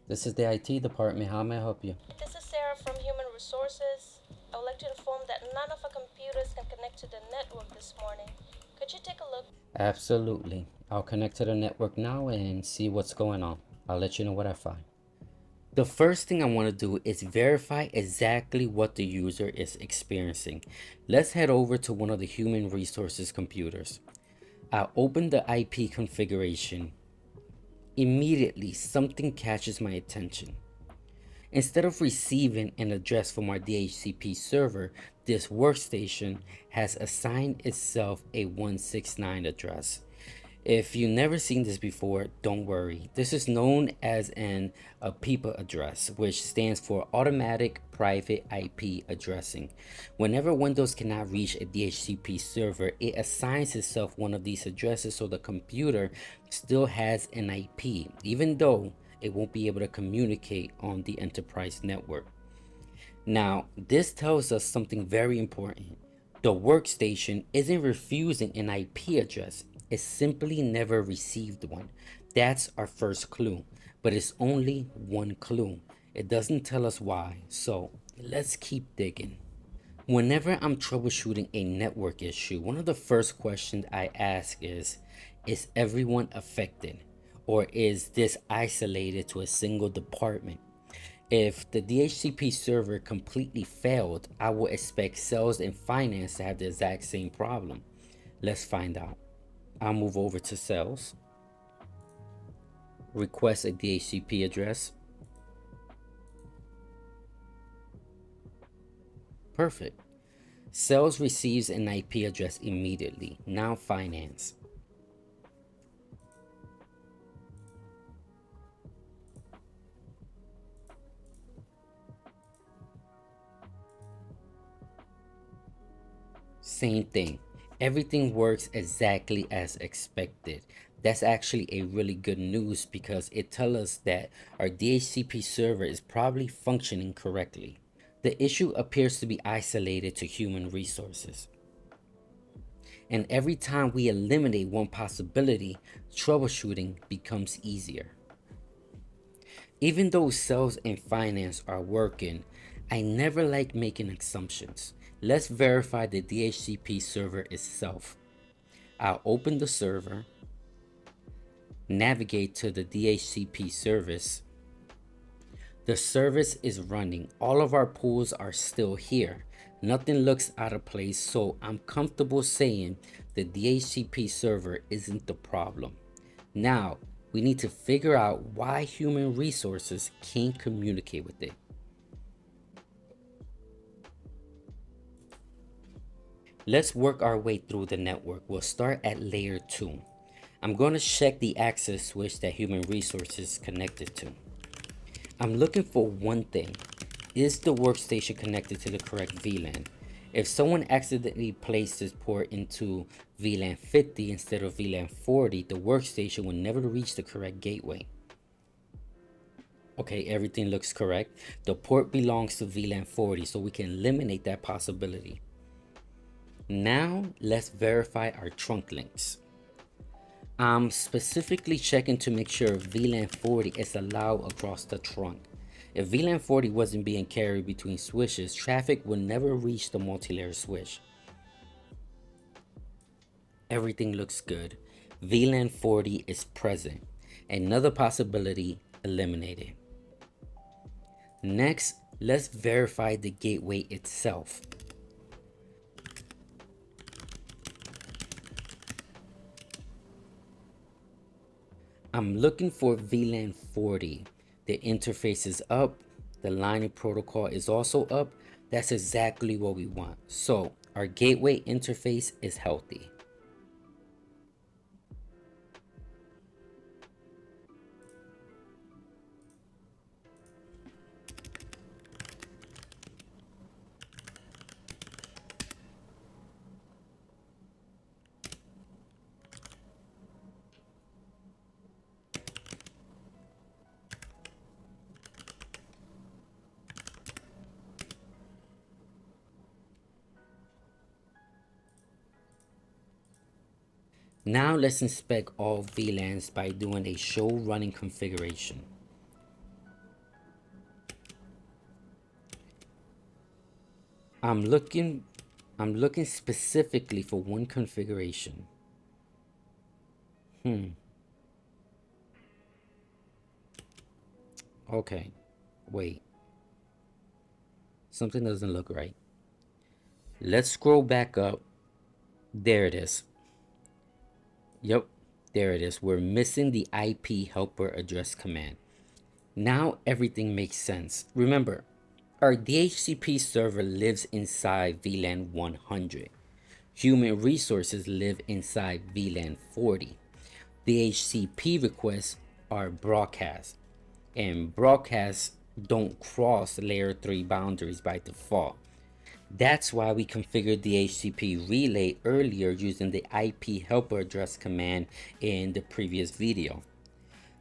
This is the IT department. How may I help you? This is Sarah from Human Resources. I would like to inform that none of our computers can connect to the network this morning. Could you take a look? Absolutely. I'll connect to the network now and see what's going on. I'll let you know what I find. The first thing I want to do is verify exactly what the user is experiencing. Let's head over to one of the human resources computers. I'll open the IP configuration. Immediately, something catches my attention. Instead of receiving an address from our DHCP server, this workstation has assigned itself a 169 address. If you've never seen this before, don't worry. This is known as an APIPA address, which stands for Automatic Private IP Addressing. Whenever Windows cannot reach a DHCP server, it assigns itself one of these addresses so the computer still has an IP, even though it won't be able to communicate on the enterprise network. Now, this tells us something very important. The workstation isn't refusing an IP address, it simply never received one. That's our first clue, but it's only one clue. It doesn't tell us why, so let's keep digging. Whenever I'm troubleshooting a network issue, one of the first questions I ask is everyone affected? Or is this isolated to a single department? If the DHCP server completely failed, I would expect sales and finance to have the exact same problem. Let's find out. I'll move over to sales, request a DHCP address. Perfect. Sales receives an IP address immediately. Now finance. Same thing. Everything works exactly as expected. That's actually a really good news because it tells us that our DHCP server is probably functioning correctly. The issue appears to be isolated to human resources. And every time we eliminate one possibility, troubleshooting becomes easier. Even though sales and finance are working, I never like making assumptions. Let's verify the DHCP server itself. I'll open the server, navigate to the DHCP service. The service is running. All of our pools are still here. Nothing looks out of place, so I'm comfortable saying the DHCP server isn't the problem. Now, we need to figure out why human resources can't communicate with it. Let's work our way through the network. We'll start at layer 2. I'm going to check the access switch that human resources connected to. I'm looking for one thing. Is the workstation connected to the correct VLAN? If someone accidentally placed this port into VLAN 50 instead of VLAN 40, the workstation will never reach the correct gateway. Okay, everything looks correct. The port belongs to VLAN 40, so we can eliminate that possibility. Now, let's verify our trunk links. I'm specifically checking to make sure VLAN 40 is allowed across the trunk. If VLAN 40 wasn't being carried between switches, traffic would never reach the multi-layer switch. Everything looks good. VLAN 40 is present. Another possibility eliminated. Next, let's verify the gateway itself. I'm looking for VLAN 40. The interface is up. The line protocol is also up. That's exactly what we want. So our gateway interface is healthy. Now let's inspect all VLANs by doing a show running configuration. I'm looking specifically for one configuration. Okay. Wait. Something doesn't look right. Let's scroll back up. There it is. Yep, there it is. We're missing the IP helper address command. Now everything makes sense. Remember, our DHCP server lives inside VLAN 100. Human resources live inside VLAN 40. DHCP requests are broadcast, and broadcasts don't cross layer 3 boundaries by default. That's why we configured the DHCP relay earlier using the IP helper address command in the previous video.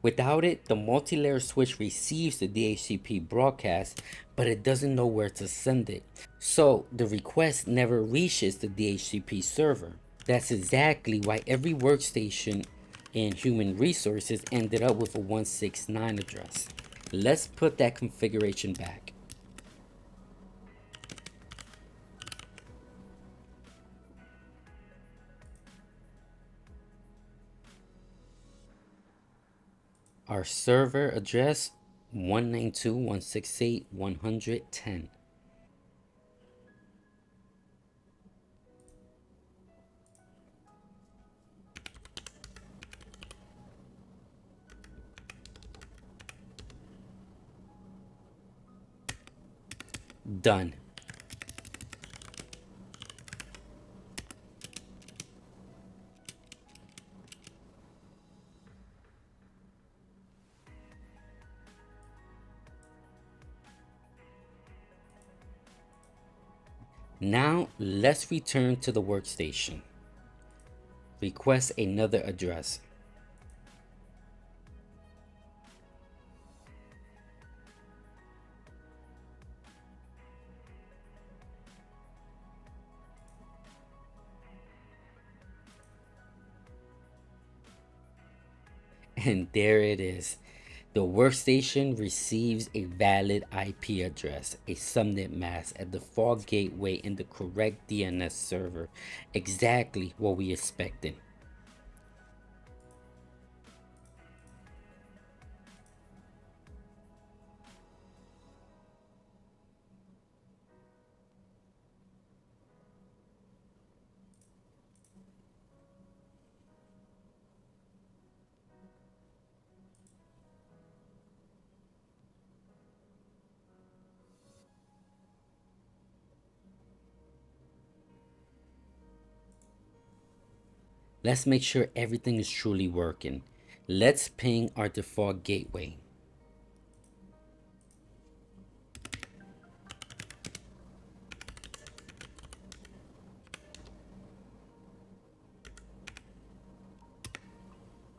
Without it, the multi-layer switch receives the DHCP broadcast, but it doesn't know where to send it. So the request never reaches the DHCP server. That's exactly why every workstation in human resources ended up with a 169 address. Let's put that configuration back. Our server address 192.168.110. Done. Now let's return to the workstation. Request another address. And there it is. The workstation receives a valid IP address, a subnet mask, a default gateway, and the correct DNS server. Exactly what we expected. Let's make sure everything is truly working. Let's ping our default gateway.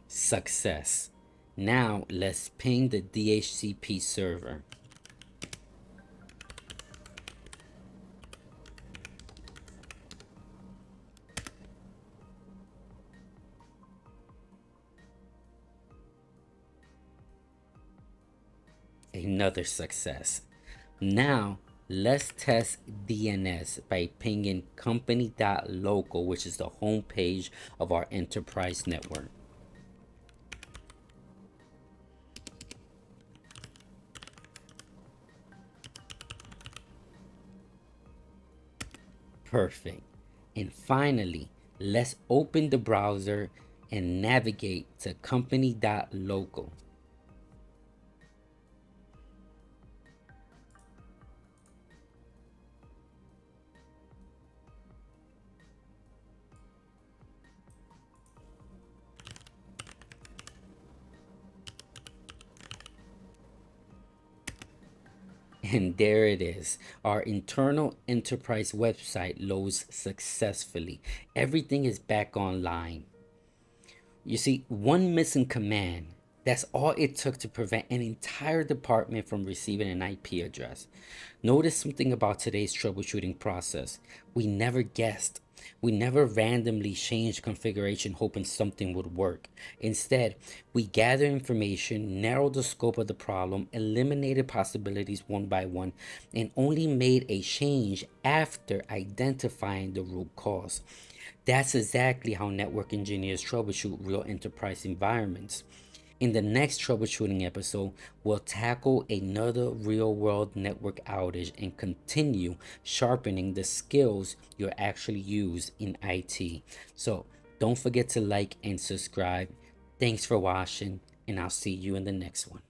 Success. Now let's ping the DHCP server. Another success. Now let's test DNS by pinging company.local, which is the home page of our enterprise network. Perfect. And finally, let's open the browser and navigate to company.local. And there it is. Our internal enterprise website loads successfully. Everything is back online. You see, one missing command, that's all it took to prevent an entire department from receiving an IP address. Notice something about today's troubleshooting process. We never guessed. We never randomly changed configuration hoping something would work. Instead, we gathered information, narrowed the scope of the problem, eliminated possibilities one by one, and only made a change after identifying the root cause. That's exactly how network engineers troubleshoot real enterprise environments. In the next troubleshooting episode, we'll tackle another real world network outage and continue sharpening the skills you'll actually use in IT. So don't forget to like and subscribe. Thanks for watching, and I'll see you in the next one.